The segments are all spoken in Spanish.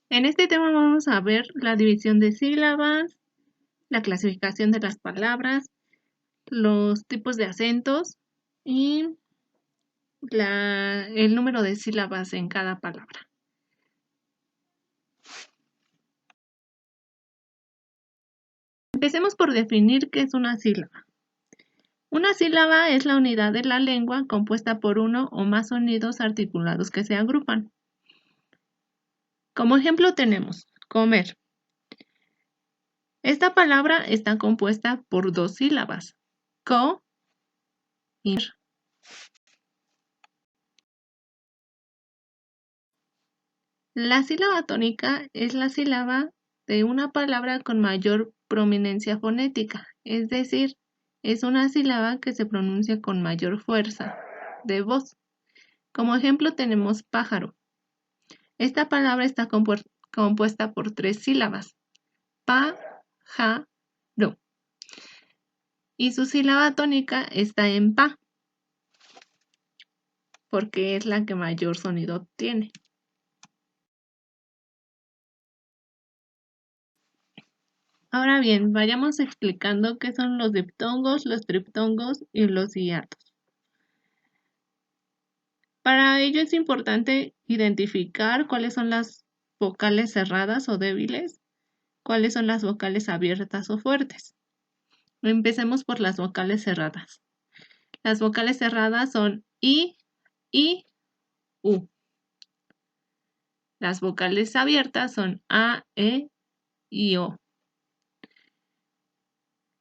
En este tema vamos a ver la división de sílabas, la clasificación de las palabras, los tipos de acentos y el número de sílabas en cada palabra. Empecemos por definir qué es una sílaba. Una sílaba es la unidad de la lengua compuesta por uno o más sonidos articulados que se agrupan. Como ejemplo tenemos comer. Esta palabra está compuesta por dos sílabas, co y mer. La sílaba tónica es la sílaba de una palabra con mayor prominencia fonética, es decir, es una sílaba que se pronuncia con mayor fuerza de voz. Como ejemplo tenemos pájaro. Esta palabra está compuesta por tres sílabas, pa, ja, ro, y su sílaba tónica está en pa, porque es la que mayor sonido tiene. Ahora bien, vayamos explicando qué son los diptongos, los triptongos y los hiatos. Para ello es importante identificar cuáles son las vocales cerradas o débiles, cuáles son las vocales abiertas o fuertes. Empecemos por las vocales cerradas. Las vocales cerradas son I, U. Las vocales abiertas son A, E y O.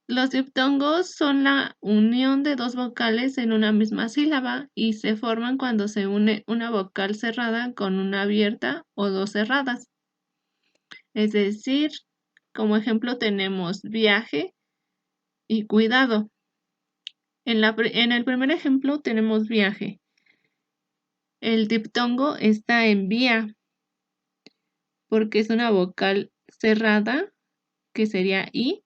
Los diptongos son la unión de dos vocales en una misma sílaba y se forman cuando se une una vocal cerrada con una abierta o dos cerradas. Es decir, como ejemplo tenemos viaje y cuidado. En el primer ejemplo tenemos viaje. El diptongo está en vía porque es una vocal cerrada que sería I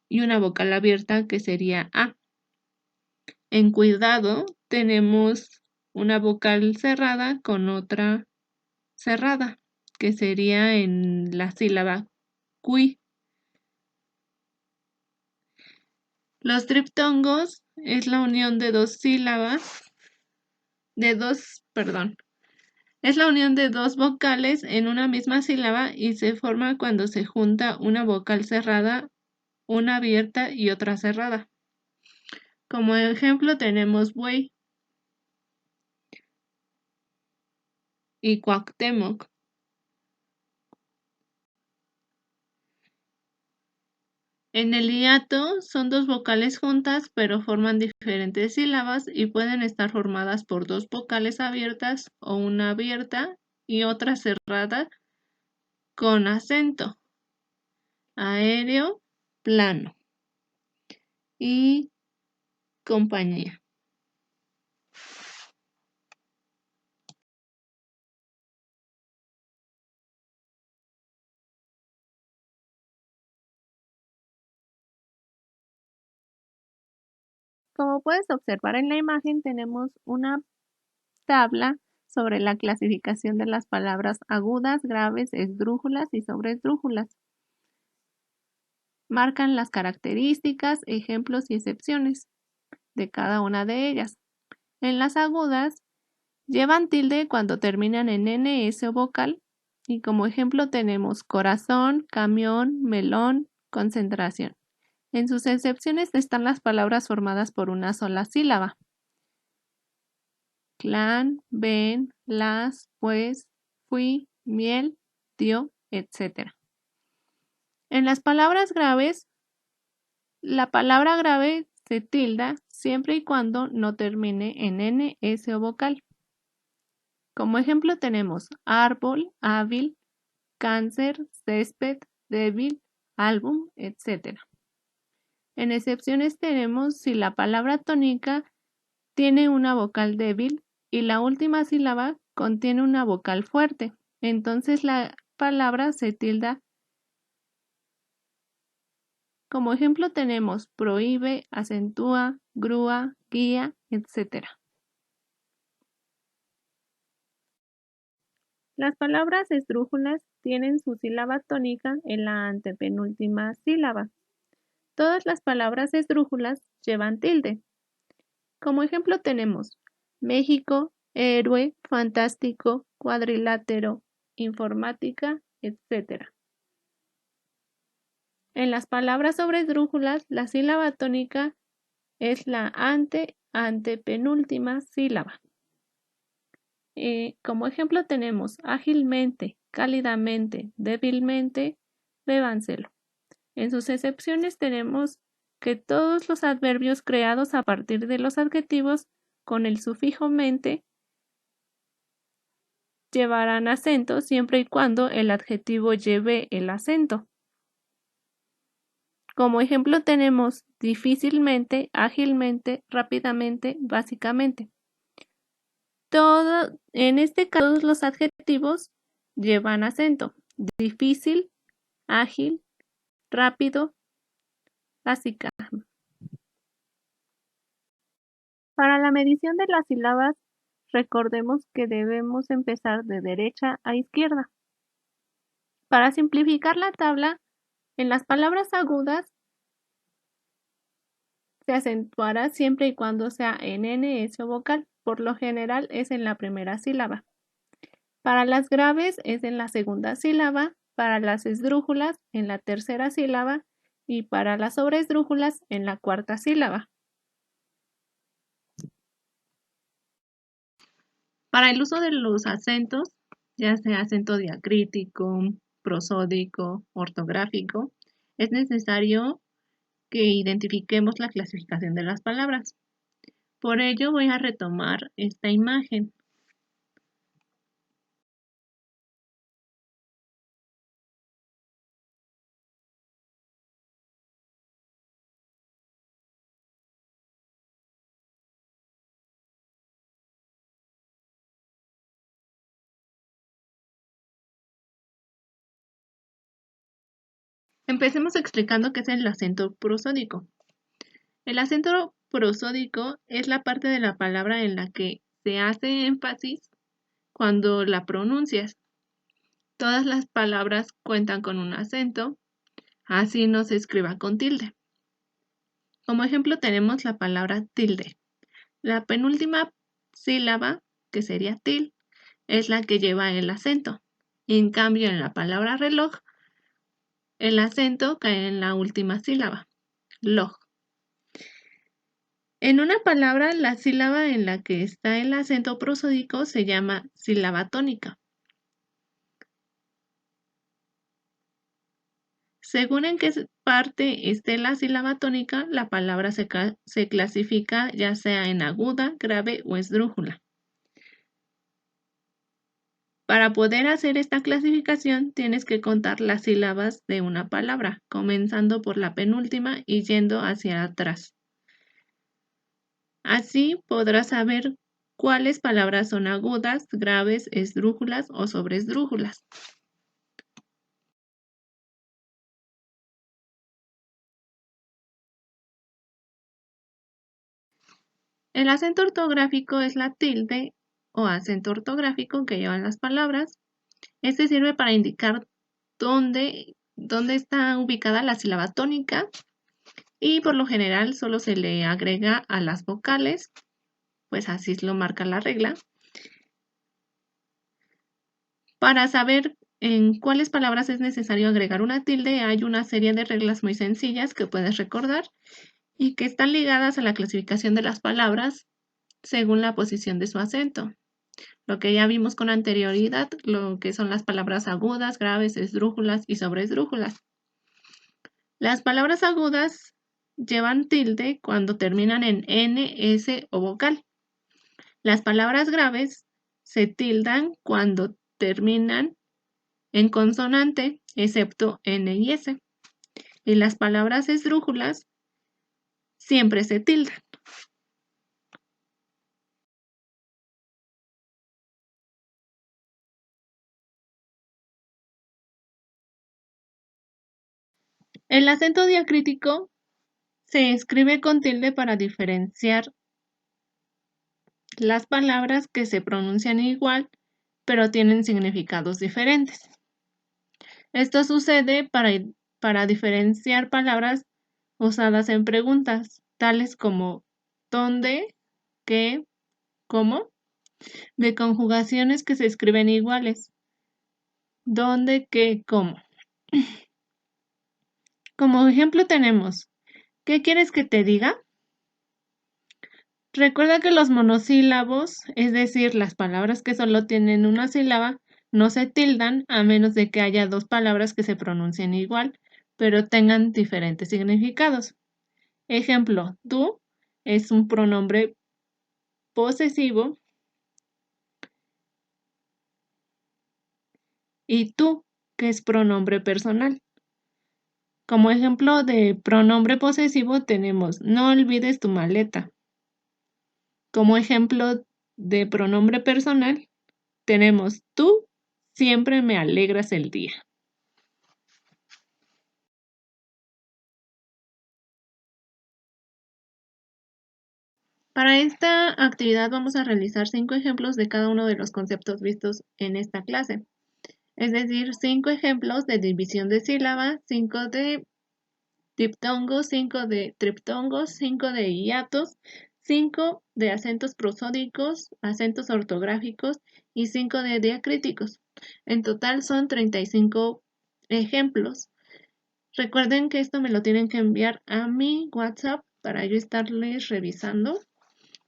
y una vocal abierta que sería A. En cuidado tenemos una vocal cerrada con otra cerrada que sería en la sílaba cui. Los triptongos es la unión de dos sílabas, es la unión de dos vocales en una misma sílaba y se forma cuando se junta una vocal cerrada, una abierta y otra cerrada. Como ejemplo tenemos buey y Cuauhtémoc. En el hiato son dos vocales juntas pero forman diferentes sílabas y pueden estar formadas por dos vocales abiertas o una abierta y otra cerrada con acento, aéreo, plano y compañía. Como puedes observar en la imagen, tenemos una tabla sobre la clasificación de las palabras agudas, graves, esdrújulas y sobreesdrújulas. Marcan las características, ejemplos y excepciones de cada una de ellas. En las agudas, llevan tilde cuando terminan en NS o vocal, y como ejemplo tenemos corazón, camión, melón, concentración. En sus excepciones están las palabras formadas por una sola sílaba. Clan, ven, las, pues, fui, miel, dio, etc. En las palabras graves, la palabra grave se tilda siempre y cuando no termine en N, S o vocal. Como ejemplo tenemos árbol, hábil, cáncer, césped, débil, álbum, etc. En excepciones tenemos si la palabra tónica tiene una vocal débil y la última sílaba contiene una vocal fuerte. Entonces la palabra se tilda. Como ejemplo tenemos prohíbe, acentúa, grúa, guía, etc. Las palabras esdrújulas tienen su sílaba tónica en la antepenúltima sílaba. Todas las palabras esdrújulas llevan tilde. Como ejemplo tenemos México, héroe, fantástico, cuadrilátero, informática, etc. En las palabras sobresdrújulas, la sílaba tónica es la antepenúltima sílaba. Como ejemplo tenemos ágilmente, cálidamente, débilmente, bébánselo. En sus excepciones tenemos que todos los adverbios creados a partir de los adjetivos con el sufijo mente llevarán acento siempre y cuando el adjetivo lleve el acento. Como ejemplo tenemos difícilmente, ágilmente, rápidamente, básicamente. En este caso, todos los adjetivos llevan acento. Difícil, ágil, rápido, básica. Para la medición de las sílabas, recordemos que debemos empezar de derecha a izquierda. Para simplificar la tabla, en las palabras agudas se acentuará siempre y cuando sea en N, S o vocal. Por lo general es en la primera sílaba. Para las graves es en la segunda sílaba, para las esdrújulas en la tercera sílaba y para las sobresdrújulas en la cuarta sílaba. Para el uso de los acentos, ya sea acento diacrítico, prosódico, ortográfico, es necesario que identifiquemos la clasificación de las palabras. Por ello voy a retomar esta imagen. Empecemos explicando qué es el acento prosódico. El acento prosódico es la parte de la palabra en la que se hace énfasis cuando la pronuncias. Todas las palabras cuentan con un acento, así no se escriba con tilde. Como ejemplo tenemos la palabra tilde. La penúltima sílaba, que sería til, es la que lleva el acento. En cambio, en la palabra reloj, el acento cae en la última sílaba, loj. En una palabra, la sílaba en la que está el acento prosódico se llama sílaba tónica. Según en qué parte esté la sílaba tónica, la palabra se clasifica ya sea en aguda, grave o esdrújula. Para poder hacer esta clasificación, tienes que contar las sílabas de una palabra, comenzando por la penúltima y yendo hacia atrás. Así podrás saber cuáles palabras son agudas, graves, esdrújulas o sobresdrújulas. El acento ortográfico es la tilde o acento ortográfico que llevan las palabras. Este sirve para indicar dónde está ubicada la sílaba tónica y por lo general solo se le agrega a las vocales, pues así lo marca la regla. Para saber en cuáles palabras es necesario agregar una tilde, hay una serie de reglas muy sencillas que puedes recordar y que están ligadas a la clasificación de las palabras según la posición de su acento. Lo que ya vimos con anterioridad, lo que son las palabras agudas, graves, esdrújulas y sobresdrújulas. Las palabras agudas llevan tilde cuando terminan en N, S o vocal. Las palabras graves se tildan cuando terminan en consonante, excepto N y S. Y las palabras esdrújulas siempre se tildan. El acento diacrítico se escribe con tilde para diferenciar las palabras que se pronuncian igual, pero tienen significados diferentes. Esto sucede para diferenciar palabras usadas en preguntas, tales como ¿dónde?, ¿qué?, ¿cómo?, de conjugaciones que se escriben iguales. ¿Dónde?, ¿qué?, ¿cómo? Como ejemplo tenemos, ¿qué quieres que te diga? Recuerda que los monosílabos, es decir, las palabras que solo tienen una sílaba, no se tildan a menos de que haya dos palabras que se pronuncien igual, pero tengan diferentes significados. Ejemplo, tú es un pronombre posesivo y tú, que es pronombre personal. Como ejemplo de pronombre posesivo tenemos no olvides tu maleta. Como ejemplo de pronombre personal tenemos tú siempre me alegras el día. Para esta actividad vamos a realizar 5 ejemplos de cada uno de los conceptos vistos en esta clase. Es decir, 5 ejemplos de división de sílabas, 5 de diptongos, 5 de triptongos, 5 de hiatos, 5 de acentos prosódicos, acentos ortográficos y 5 de diacríticos. En total son 35 ejemplos. Recuerden que esto me lo tienen que enviar a mi WhatsApp para yo estarles revisando.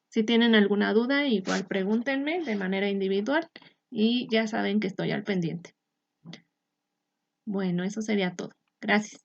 Si tienen alguna duda, igual pregúntenme de manera individual y ya saben que estoy al pendiente. Bueno, eso sería todo. Gracias.